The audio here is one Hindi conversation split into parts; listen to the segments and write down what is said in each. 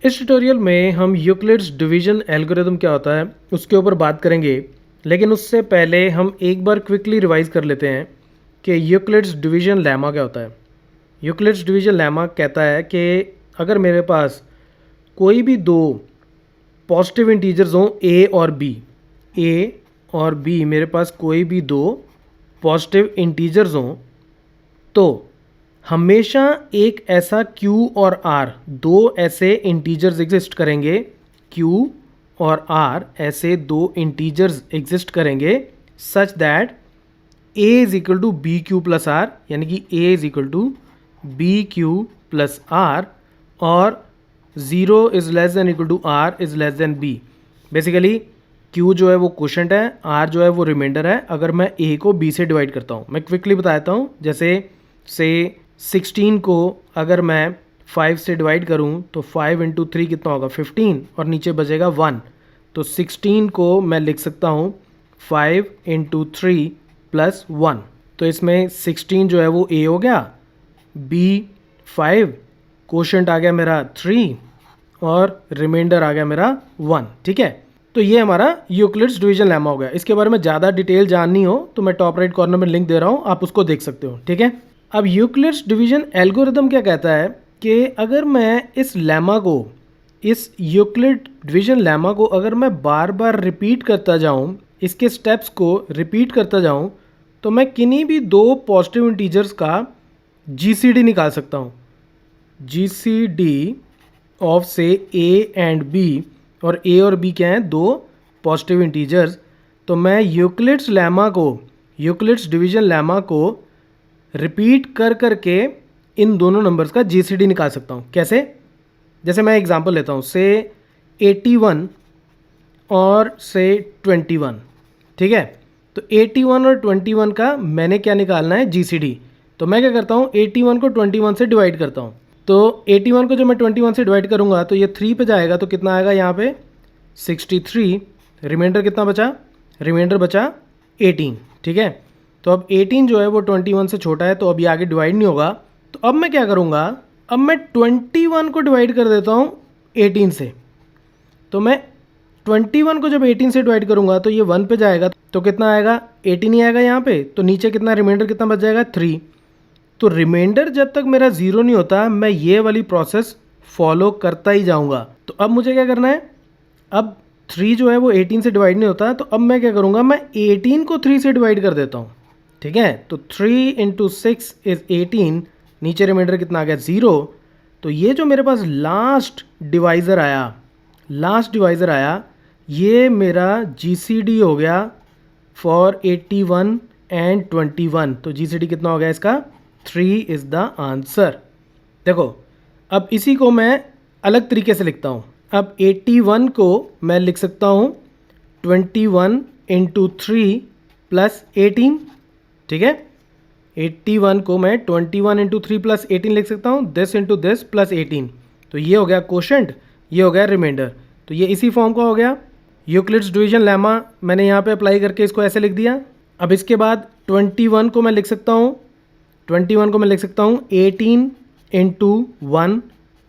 इस ट्यूटोरियल में हम यूक्लिड्स डिवीजन एल्गोरिदम क्या होता है उसके ऊपर बात करेंगे, लेकिन उससे पहले हम एक बार क्विकली रिवाइज कर लेते हैं कि यूक्लिड्स डिवीजन लेमा क्या होता है। यूक्लिड्स डिवीजन लेमा कहता है कि अगर मेरे पास कोई भी दो पॉजिटिव इंटीजर्स हों ए और बी, मेरे पास कोई भी दो पॉजिटिव इंटीजर्स हों तो हमेशा एक ऐसा Q और R, दो ऐसे इंटीजर्स एग्जिस्ट करेंगे। Q और R ऐसे दो इंटीजर्स एग्जिस्ट करेंगे such that A is equal to B Q plus R, यानी कि A is equal to B Q plus R और 0 is less than equal to R is less than B। Basically Q जो है वो क्वोशंट है, R जो है वो रिमाइंडर है। अगर मैं A को B से डिवाइड करता हूँ, मैं क्विकली बताता हूँ। जैसे से 16 को अगर मैं 5 से डिवाइड करूं तो 5 इंटू 3 कितना होगा 15 और नीचे बचेगा 1। तो 16 को मैं लिख सकता हूं 5 इंटू 3 प्लस 1। तो इसमें 16 जो है वो A हो गया, B 5, क्वोशंट आ गया मेरा 3 और रिमाइंडर आ गया मेरा 1। ठीक है, तो ये हमारा यूक्लिड्स डिवीजन लेमा हो गया। इसके बारे में ज़्यादा डिटेल जाननी हो तो मैं टॉप राइट कॉर्नर में लिंक दे रहा हूँ, आप उसको देख सकते हो। ठीक है, अब यूक्लिड्स डिवीजन एल्गोरिदम क्या कहता है कि अगर मैं इस लेमा को, इस यूक्लिड डिवीजन लेमा को अगर मैं बार बार रिपीट करता जाऊं, इसके स्टेप्स को रिपीट करता जाऊं, तो मैं किन्हीं भी दो पॉजिटिव इंटीजर्स का जीसीडी निकाल सकता हूं। जीसीडी ऑफ से ए एंड बी, और ए और बी क्या हैं, दो पॉजिटिव इंटीजर्स। तो मैं यूक्लिड्स लेमा को, यूक्लिड्स डिवीजन लेमा को रिपीट कर करके इन दोनों नंबर्स का जीसीडी निकाल सकता हूँ। कैसे? जैसे मैं एग्जांपल लेता हूँ, से 81 और से 21। ठीक है, तो 81 और 21 का मैंने क्या निकालना है, जीसीडी। तो मैं क्या करता हूँ, 81 को 21 से डिवाइड करता हूँ। तो 81 को जब मैं 21 से डिवाइड करूँगा तो ये 3 पे जाएगा, तो कितना आएगा यहाँ पे 63। रिमाइंडर कितना बचा, रिमाइंडर बचा 18। ठीक है, तो अब 18 जो है वो 21 से छोटा है, तो अब ये आगे डिवाइड नहीं होगा। तो अब मैं क्या करूँगा, अब मैं 21 को डिवाइड कर देता हूँ 18 से। तो मैं 21 को जब 18 से डिवाइड करूँगा तो ये 1 पे जाएगा, तो कितना आएगा 18 ही आएगा यहाँ पे। तो नीचे कितना, रिमाइंडर कितना बच जाएगा 3। तो रिमाइंडर जब तक मेरा 0 नहीं होता मैं ये वाली प्रोसेस फॉलो करता ही जाऊँगा। तो अब मुझे क्या करना है, अब 3 जो है वो 18 से डिवाइड नहीं होता, तो अब मैं क्या करूँगा, मैं 18 को 3 से डिवाइड कर देता हूँ। ठीक है, तो 3 इंटू 6 इज़ 18, नीचे रिमाइंडर कितना आ गया 0। तो ये जो मेरे पास लास्ट डिवाइज़र आया, ये मेरा जीसीडी हो गया फॉर 81 एंड 21। तो जीसीडी कितना हो गया इसका, 3 इज़ द आंसर। देखो, अब इसी को मैं अलग तरीके से लिखता हूँ। अब 81 को मैं लिख सकता हूँ 21 इंटू 3 प्लस 18। ठीक है, 81 को मैं 21 इंटू 3 प्लस 18 लिख सकता हूँ, दिस इंटू दिस प्लस 18। तो ये हो गया क्वोशंट, ये हो गया रिमाइंडर। तो ये इसी फॉर्म का हो गया। यूक्लिड्स डिवीजन लेमा मैंने यहाँ पे अप्लाई करके इसको ऐसे लिख दिया। अब इसके बाद 21 को मैं लिख सकता हूँ, 18 इंटू 1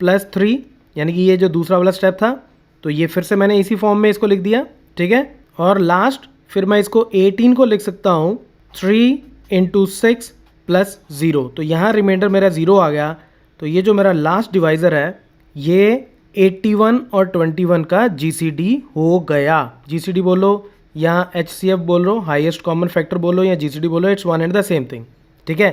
प्लस 3, यानी कि ये जो दूसरा वाला स्टेप था। तो ये फिर से मैंने इसी फॉर्म में इसको लिख दिया। ठीक है, और लास्ट फिर मैं इसको 18 को लिख सकता हूँ 3 इंटू 6 प्लस 0। तो यहाँ रिमाइंडर मेरा 0 आ गया। तो ये जो मेरा लास्ट डिवाइज़र है ये 81 और 21 का जीसीडी हो गया। जीसीडी बोलो या एचसीएफ बोल लो, हाईएस्ट कॉमन फैक्टर बोलो या जीसीडी बोलो, it's one and the same thing. ठीक है,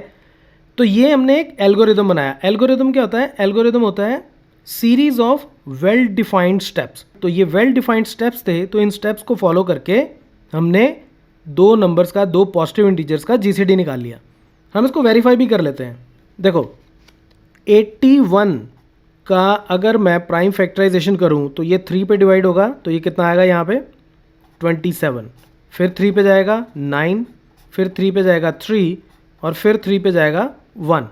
तो ये हमने एक एल्गोरिदम बनाया। एल्गोरिदम क्या होता है, एल्गोरिदम होता है series of well defined steps. तो ये वेल डिफाइंड स्टेप्स थे, तो इन स्टेप्स को फॉलो करके हमने दो नंबर्स का, दो पॉजिटिव इंटीजर्स का जीसीडी निकाल लिया। हम इसको वेरीफाई भी कर लेते हैं। देखो, 81 का अगर मैं प्राइम फैक्टराइजेशन करूं तो ये 3 पे डिवाइड होगा, तो ये कितना आएगा यहाँ पे 27। फिर 3 पे जाएगा 9, फिर 3 पे जाएगा 3 और फिर 3 पे जाएगा 1।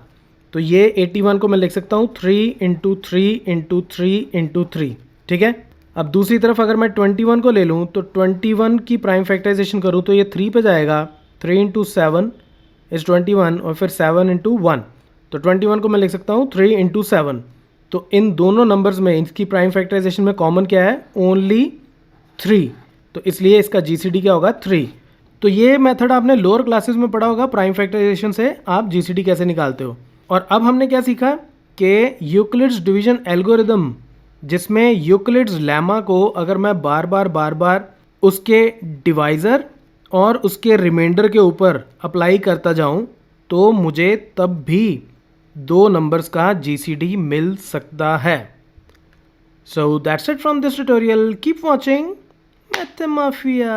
तो ये 81 को मैं लिख सकता हूँ 3 इंटू 3 इंटू 3 इंटू 3। ठीक है, अब दूसरी तरफ अगर मैं 21 को ले लूँ तो 21 की प्राइम फैक्टराइजेशन करूँ तो ये 3 पे जाएगा, 3 इंटू 7 इज़ 21 और फिर 7 इंटू 1। तो 21 को मैं लिख सकता हूँ 3 इंटू 7। तो इन दोनों नंबर्स में इनकी प्राइम फैक्टराइजेशन में कॉमन क्या है? ओनली 3। तो इसलिए इसका जीसीडी क्या होगा? 3। तो ये मेथड आपने लोअर क्लासेस में पढ़ा होगा, प्राइम फैक्टराइजेशन से आप जीसीडी कैसे निकालते हो। और अब हमने क्या सीखा कि यूक्लिड्स डिवीजन एल्गोरिदम, जिसमें यूक्लिड्स लेमा को अगर मैं बार बार उसके डिवाइज़र और उसके रिमाइंडर के ऊपर अप्लाई करता जाऊं तो मुझे तब भी 2 नंबर्स का जीसीडी मिल सकता है। So that's it from this tutorial. Keep watching math mafia.